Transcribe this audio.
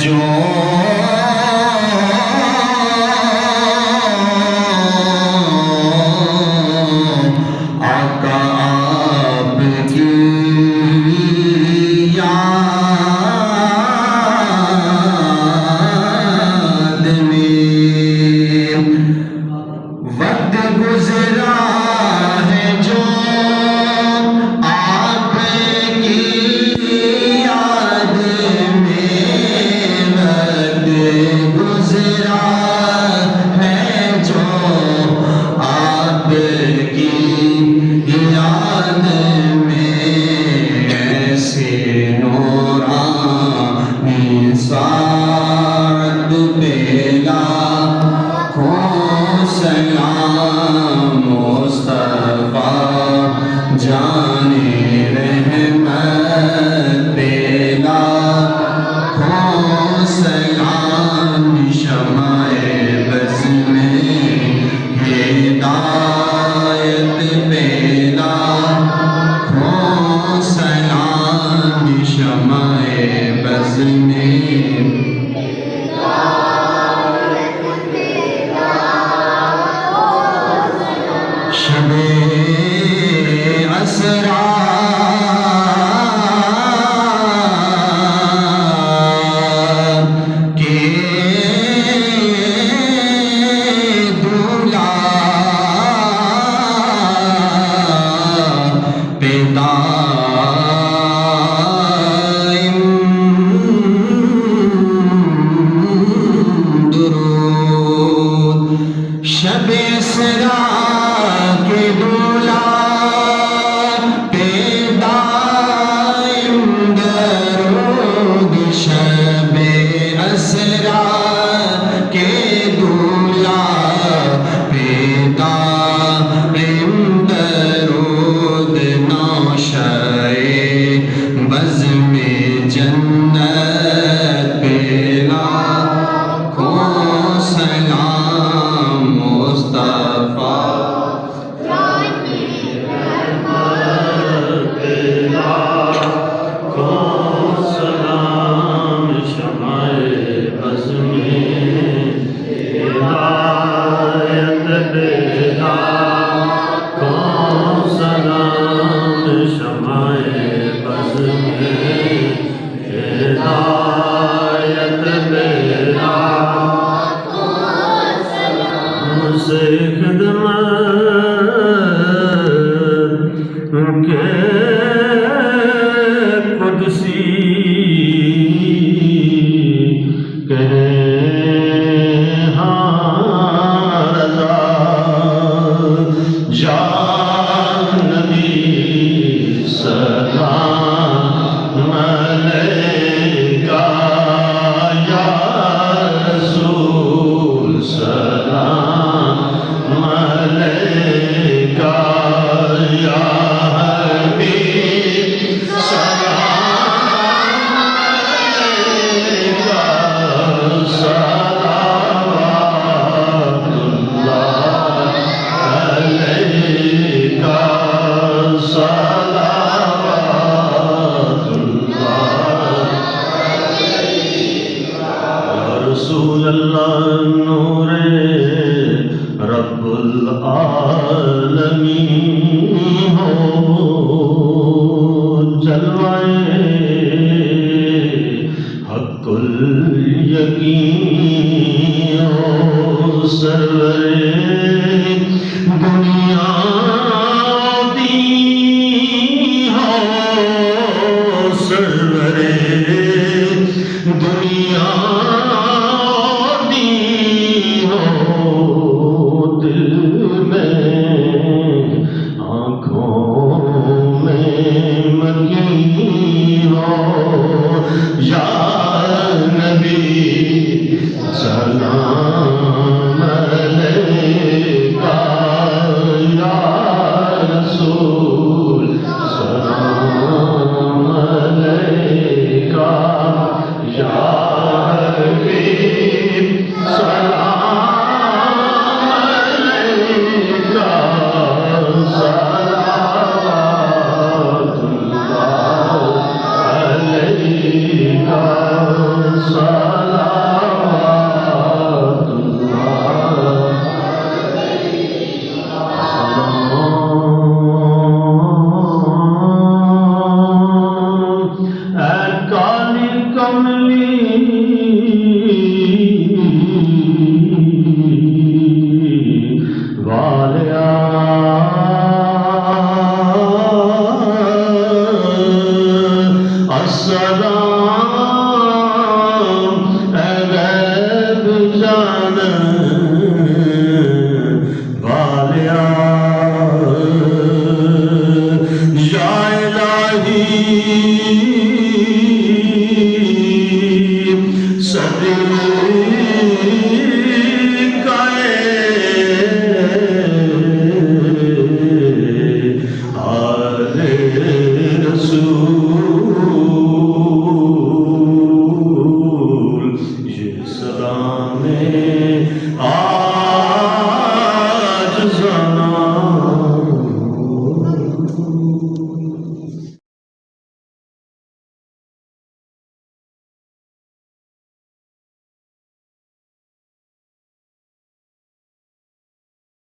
جو آقا آپ کی یاد میں وقت گزرا ہے جو آپ کی یاد میں وقت گزرا ہے جو آپ کی یاد میں ایسے نورانی ساعت پہ لاکھوں سلام مصطفیٰ جان رحمت پہ لاکھوں سلام شمع بز میں ہدایت پہ لاکھوں سلام شمع بز میں شب اسرا کے دولہا پہ دائم درود شب اسرا کے دولہا پہ دائم درود شب اسرا کے دولہا پہ دائم درود نوشائے بز میں جنت پہ لاکھوں سلام مصطفیٰ نور رب العالمین ہو جلوائے حق الیقین ہو سرور دنیا دی ہو سرور دنیا سلام علیکہ یا رسول سلام علیکہ یا حبیب سلام علیکہ صلوات اللہ علیکہ صدق